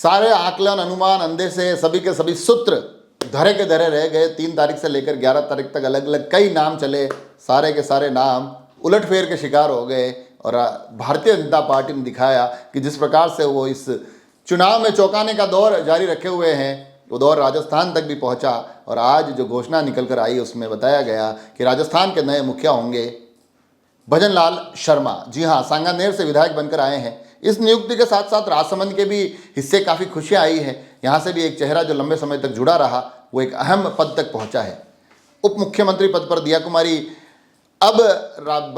सारे आकलन अनुमान अंधे से सभी के सभी सूत्र धरे के धरे रह गए। 3 तारीख से लेकर 11 तारीख तक अलग अलग कई नाम चले, सारे के सारे नाम उलटफेर के शिकार हो गए और भारतीय जनता पार्टी ने दिखाया कि जिस प्रकार से वो इस चुनाव में चौंकाने का दौर जारी रखे हुए हैं, वो दौर राजस्थान तक भी पहुंचा। और आज जो घोषणा निकल कर आई उसमें बताया गया कि राजस्थान के नए मुखिया होंगे भजन लाल शर्मा। जी हाँ, सांगानेर से विधायक बनकर आए हैं। इस नियुक्ति के साथ साथ राजसमंद के भी हिस्से काफ़ी खुशियाँ आई हैं। यहाँ से भी एक चेहरा जो लंबे समय तक जुड़ा रहा वो एक अहम पद तक पहुँचा है। उप मुख्यमंत्री पद पर दिया कुमारी अब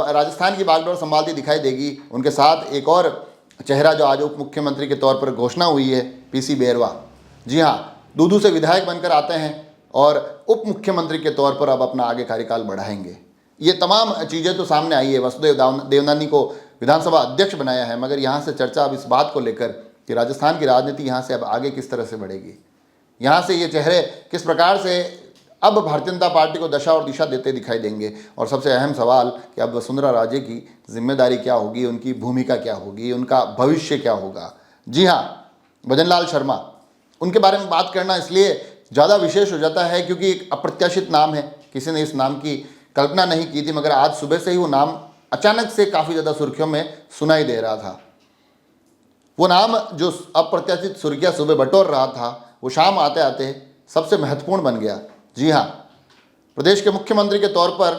राजस्थान की बागडोर संभालती दिखाई देगी। उनके साथ एक और चेहरा जो आज उप मुख्यमंत्री के तौर पर घोषणा हुई है, पीसी बेरवा। जी हाँ, दूदू से विधायक बनकर आते हैं और उप मुख्यमंत्री के तौर पर अब अपना आगे कार्यकाल बढ़ाएंगे। ये तमाम चीज़ें तो सामने आई है। वसुदेव देवनानी को विधानसभा अध्यक्ष बनाया है, मगर यहाँ से चर्चा अब इस बात को लेकर कि राजस्थान की राजनीति यहाँ से अब आगे किस तरह से बढ़ेगी, यहाँ से ये चेहरे किस प्रकार से अब भारतीय जनता पार्टी को दशा और दिशा देते दिखाई देंगे। और सबसे अहम सवाल कि अब वसुंधरा राजे की जिम्मेदारी क्या होगी, उनकी भूमिका क्या होगी, उनका भविष्य क्या होगा। जी हाँ, भजन लाल शर्मा, उनके बारे में बात करना इसलिए ज़्यादा विशेष हो जाता है क्योंकि एक अप्रत्याशित नाम है। किसी ने इस नाम की कल्पना नहीं की थी, मगर आज सुबह से ही वो नाम अचानक से काफ़ी ज़्यादा सुर्खियों में सुनाई दे रहा था। वो नाम जो अप्रत्याशित सुर्खियाँ सुबह बटोर रहा था, वो शाम आते आते सबसे महत्वपूर्ण बन गया। जी हाँ, प्रदेश के मुख्यमंत्री के तौर पर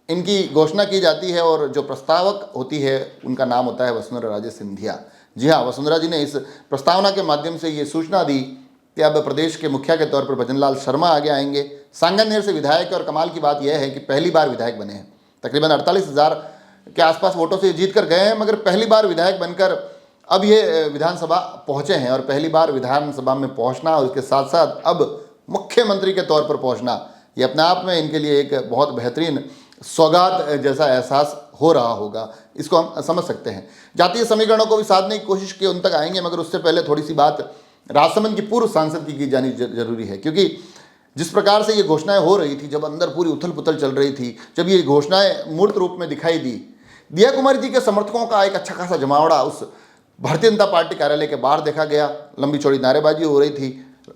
इनकी घोषणा की जाती है और जो प्रस्तावक होती है उनका नाम होता है वसुंधरा राजे सिंधिया। जी हाँ, वसुंधरा जी ने इस प्रस्तावना के माध्यम से ये सूचना दी कि अब प्रदेश के मुखिया के तौर पर भजन लाल शर्मा आगे आएंगे। सांगानेर से विधायक, और कमाल की बात यह है कि पहली बार विधायक बने हैं। तकरीबन 48,000 के आसपास वोटों से जीत कर गए हैं, मगर पहली बार विधायक बनकर अब ये विधानसभा पहुँचे हैं। और पहली बार विधानसभा में पहुँचना और उसके साथ साथ अब मुख्यमंत्री के तौर पर पहुँचना, ये अपने आप में इनके लिए एक बहुत बेहतरीन सौगात जैसा एहसास हो रहा होगा। इसको हम समझ सकते हैं। जातीय समीकरणों को भी साधने की कोशिश की, उन तक आएंगे, मगर उससे पहले थोड़ी सी बात राजसमंद की पूर्व सांसद की जानी जरूरी है। क्योंकि जिस प्रकार से ये घोषणाएं हो रही थी, जब अंदर पूरी उथल पुथल चल रही थी, जब ये घोषणाएं मूर्त रूप में दिखाई दी, दिया कुमारी जी के समर्थकों का एक अच्छा खासा जमावड़ा उस भारतीय जनता पार्टी कार्यालय के बाहर देखा गया। लंबी चौड़ी नारेबाजी हो रही थी,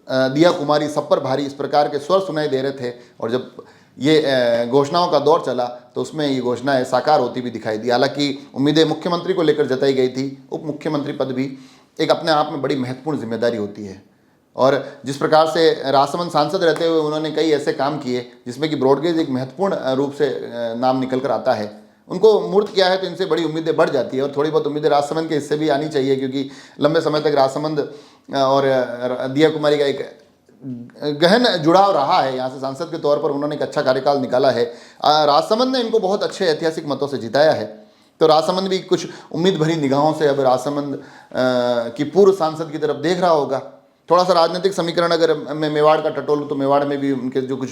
दिया कुमारी सब पर भारी, इस प्रकार के स्वर सुनाई दे रहे थे। और जब ये घोषणाओं का दौर चला तो उसमें ये घोषणाएं साकार होती भी दिखाई दी। हालांकि उम्मीदें मुख्यमंत्री को लेकर जताई गई थी। उप मुख्यमंत्री पद भी एक अपने आप में बड़ी महत्वपूर्ण जिम्मेदारी होती है। और जिस प्रकार से राजसमंद सांसद रहते हुए उन्होंने कई ऐसे काम किए जिसमें कि ब्रॉडगेज एक महत्वपूर्ण रूप से नाम निकल कर आता है, उनको मूर्त किया है, तो इनसे बड़ी उम्मीदें बढ़ जाती है। और थोड़ी बहुत उम्मीदें राजसमंद के हिस्से भी आनी चाहिए, क्योंकि लंबे समय तक राजसमंद और दिया कुमारी का एक गहन जुड़ाव रहा है। यहाँ से सांसद के तौर पर उन्होंने एक अच्छा कार्यकाल निकाला है। राजसमंद ने इनको बहुत अच्छे ऐतिहासिक मतों से जिताया है। तो राजसमंद भी कुछ उम्मीद भरी निगाहों से अब राजसमंद की पूर्व सांसद की तरफ देख रहा होगा। थोड़ा सा राजनीतिक समीकरण अगर मैं मेवाड़ का टटोलूँ तो मेवाड़ में भी उनके जो कुछ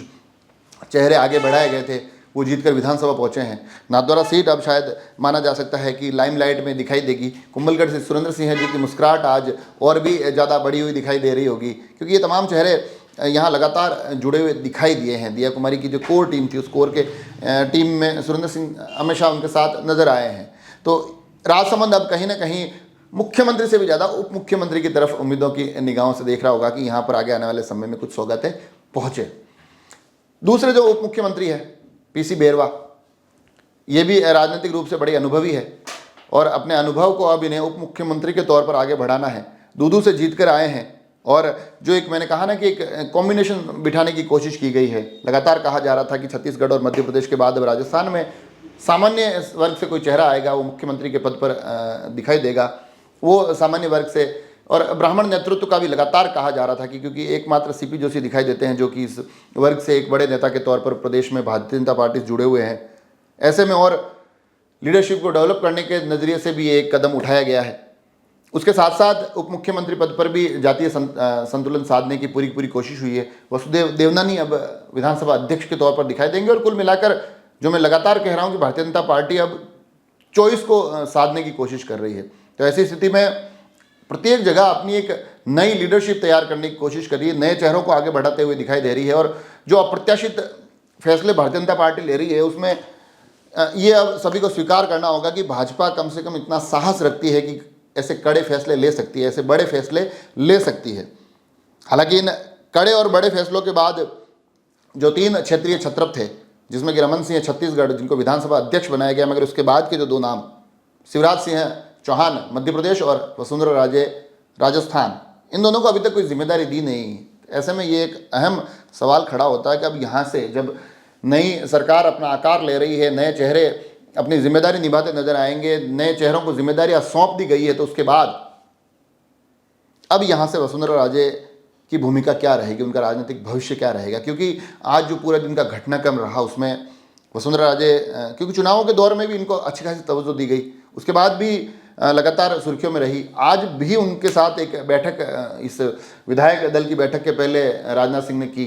चेहरे आगे बढ़ाए गए थे वो जीतकर विधानसभा पहुंचे हैं। नाथद्वारा सीट अब शायद माना जा सकता है कि लाइमलाइट में दिखाई देगी। कुंभलगढ़ से सुरेंद्र सिंह जी की मुस्कुराहट आज और भी ज़्यादा बढ़ी हुई दिखाई दे रही होगी, क्योंकि ये तमाम चेहरे यहाँ लगातार जुड़े हुए दिखाई दिए हैं। दिया कुमारी की जो कोर टीम थी, उस कोर के टीम में सुरेंद्र सिंह हमेशा उनके साथ नजर आए हैं। तो राजसमंद अब कहीं ना कहीं मुख्यमंत्री से भी ज़्यादा उप मुख्यमंत्री की तरफ उम्मीदों की निगाहों से देख रहा होगा कि यहाँ पर आगे आने वाले समय में कुछ सौगातें पहुँचे। दूसरे जो उप मुख्यमंत्री है पीसी बेरवा, ये भी राजनीतिक रूप से बड़े अनुभवी है और अपने अनुभव को अब इन्हें उप मुख्यमंत्री के तौर पर आगे बढ़ाना है। दूदू से जीत कर आए हैं और जो एक मैंने कहा ना कि एक कॉम्बिनेशन बिठाने की कोशिश की गई है। लगातार कहा जा रहा था कि छत्तीसगढ़ और मध्य प्रदेश के बाद अब राजस्थान में सामान्य वर्ग से कोई चेहरा आएगा, वो मुख्यमंत्री के पद पर दिखाई देगा, वो सामान्य वर्ग से। और ब्राह्मण नेतृत्व का भी लगातार कहा जा रहा था कि क्योंकि एकमात्र सीपी जोशी दिखाई देते हैं जो कि इस वर्ग से एक बड़े नेता के तौर पर प्रदेश में भारतीय जनता पार्टी से जुड़े हुए हैं। ऐसे में और लीडरशिप को डेवलप करने के नज़रिए से भी एक कदम उठाया गया है। उसके साथ साथ उप मुख्यमंत्री पद पर भी जातीय संतुलन साधने की पूरी कोशिश हुई है। वसुदेव देवनानी अब विधानसभा अध्यक्ष के तौर पर दिखाई देंगे। और कुल मिलाकर जो मैं लगातार कह रहा हूँ कि भारतीय जनता पार्टी अब चॉइस को साधने की कोशिश कर रही है। तो ऐसी स्थिति में प्रत्येक जगह अपनी एक नई लीडरशिप तैयार करने की कोशिश कर रही है, नए चेहरों को आगे बढ़ाते हुए दिखाई दे रही है। और जो अप्रत्याशित फैसले भारतीय जनता पार्टी ले रही है उसमें ये अब सभी को स्वीकार करना होगा कि भाजपा कम से कम इतना साहस रखती है कि ऐसे कड़े फैसले ले सकती है, ऐसे बड़े फैसले ले सकती है। हालांकि इन कड़े और बड़े फैसलों के बाद जो 3 क्षेत्रीय छत्रप थे, जिसमें कि रमन सिंह छत्तीसगढ़, जिनको विधानसभा अध्यक्ष बनाया गया, मगर उसके बाद के जो 2 नाम, शिवराज सिंह चौहान मध्य प्रदेश और वसुंधरा राजे राजस्थान, इन दोनों को अभी तक कोई जिम्मेदारी दी नहीं। ऐसे में ये एक अहम सवाल खड़ा होता है कि अब यहाँ से जब नई सरकार अपना आकार ले रही है, नए चेहरे अपनी जिम्मेदारी निभाते नजर आएंगे, नए चेहरों को जिम्मेदारियां सौंप दी गई है, तो उसके बाद अब यहाँ से वसुंधरा राजे की भूमिका क्या रहेगी, उनका राजनीतिक भविष्य क्या रहेगा। क्योंकि आज जो पूरा दिन का घटनाक्रम रहा उसमें वसुंधरा राजे, क्योंकि चुनावों के दौर में भी इनको अच्छी खासी तवज्जो दी गई, उसके बाद भी लगातार सुर्खियों में रही। आज भी उनके साथ एक बैठक, इस विधायक दल की बैठक के पहले राजनाथ सिंह ने की,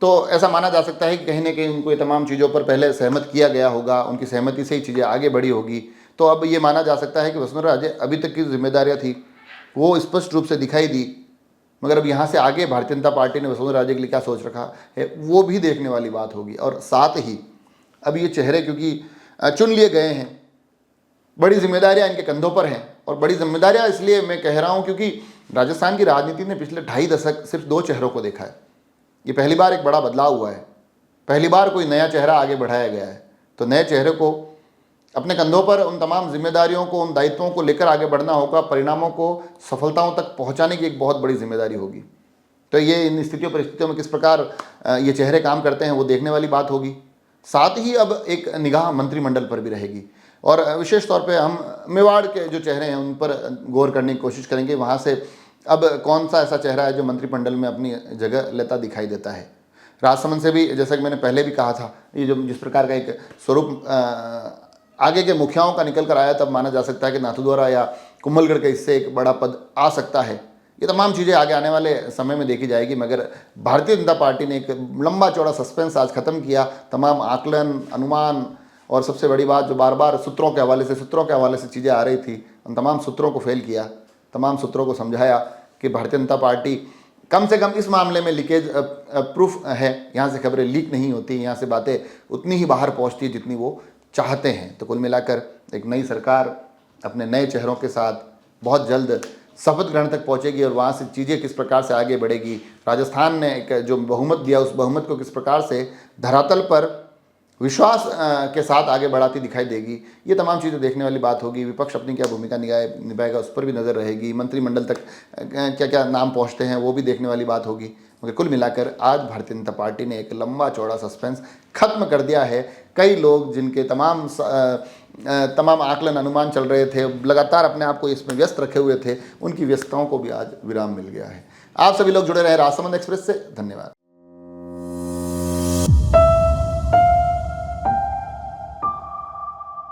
तो ऐसा माना जा सकता है कि कहीं ना कहीं उनको ये तमाम चीज़ों पर पहले सहमत किया गया होगा, उनकी सहमति से ही चीज़ें आगे बढ़ी होगी। तो अब ये माना जा सकता है कि वसुंधरा राजे अभी तक की जिम्मेदारियाँ थी वो स्पष्ट रूप से दिखाई दी, मगर अब यहाँ से आगे भारतीय जनता पार्टी ने वसुंधरा राजे के लिए क्या सोच रखा है वो भी देखने वाली बात होगी। और साथ ही अब ये चेहरे क्योंकि चुन लिए गए हैं, बड़ी जिम्मेदारियां इनके कंधों पर हैं। और बड़ी जिम्मेदारियां इसलिए मैं कह रहा हूं क्योंकि राजस्थान की राजनीति ने पिछले 2.5 दशक सिर्फ 2 चेहरों को देखा है। ये पहली बार एक बड़ा बदलाव हुआ है, पहली बार कोई नया चेहरा आगे बढ़ाया गया है। तो नए चेहरे को अपने कंधों पर उन तमाम जिम्मेदारियों को, उन दायित्वों को लेकर आगे बढ़ना होगा, परिणामों को, सफलताओं तक पहुँचाने की एक बहुत बड़ी जिम्मेदारी होगी। तो ये इन स्थितियों परिस्थितियों में किस प्रकार ये चेहरे काम करते हैं वो देखने वाली बात होगी। साथ ही अब एक निगाह मंत्रिमंडल पर भी रहेगी और विशेष तौर पे हम मेवाड़ के जो चेहरे हैं उन पर गौर करने की कोशिश करेंगे। वहाँ से अब कौन सा ऐसा चेहरा है जो मंत्रिमंडल में अपनी जगह लेता दिखाई देता है। राजसमंद से भी, जैसा कि मैंने पहले भी कहा था, ये जो जिस प्रकार का एक स्वरूप आगे के मुखियाओं का निकल कर आया, तब माना जा सकता है कि नाथद्वारा या कुंभलगढ़ के इससे एक बड़ा पद आ सकता है। ये तमाम चीज़ें आगे आने वाले समय में देखी जाएगी, मगर भारतीय जनता पार्टी ने एक लंबा चौड़ा सस्पेंस आज खत्म किया। तमाम आकलन, अनुमान और सबसे बड़ी बात जो बार बार सूत्रों के हवाले से चीज़ें आ रही थी, उन तमाम सूत्रों को फेल किया, तमाम सूत्रों को समझाया कि भारतीय जनता पार्टी कम से कम इस मामले में लीकेज प्रूफ है। यहाँ से खबरें लीक नहीं होती, यहाँ से बातें उतनी ही बाहर पहुँचती है जितनी वो चाहते हैं। तो कुल मिलाकर एक नई सरकार अपने नए चेहरों के साथ बहुत जल्द शपथ ग्रहण तक पहुंचेगी और वहाँ से चीज़ें किस प्रकार से आगे बढ़ेगी, राजस्थान ने एक जो बहुमत दिया उस बहुमत को किस प्रकार से धरातल पर विश्वास के साथ आगे बढ़ाती दिखाई देगी, ये तमाम चीज़ें देखने वाली बात होगी। विपक्ष अपनी क्या भूमिका निभाएगा उस पर भी नज़र रहेगी। मंत्रिमंडल तक क्या क्या नाम पहुँचते हैं वो भी देखने वाली बात होगी। मगर कुल मिलाकर आज भारतीय जनता पार्टी ने एक लंबा चौड़ा सस्पेंस खत्म कर दिया है। कई लोग जिनके तमाम आकलन अनुमान चल रहे थे, लगातार अपने आप को इसमें व्यस्त रखे हुए थे, उनकी व्यस्तताओं को भी आज विराम मिल गया है। आप सभी लोग जुड़े रहे राजसमंद एक्सप्रेस से। धन्यवाद।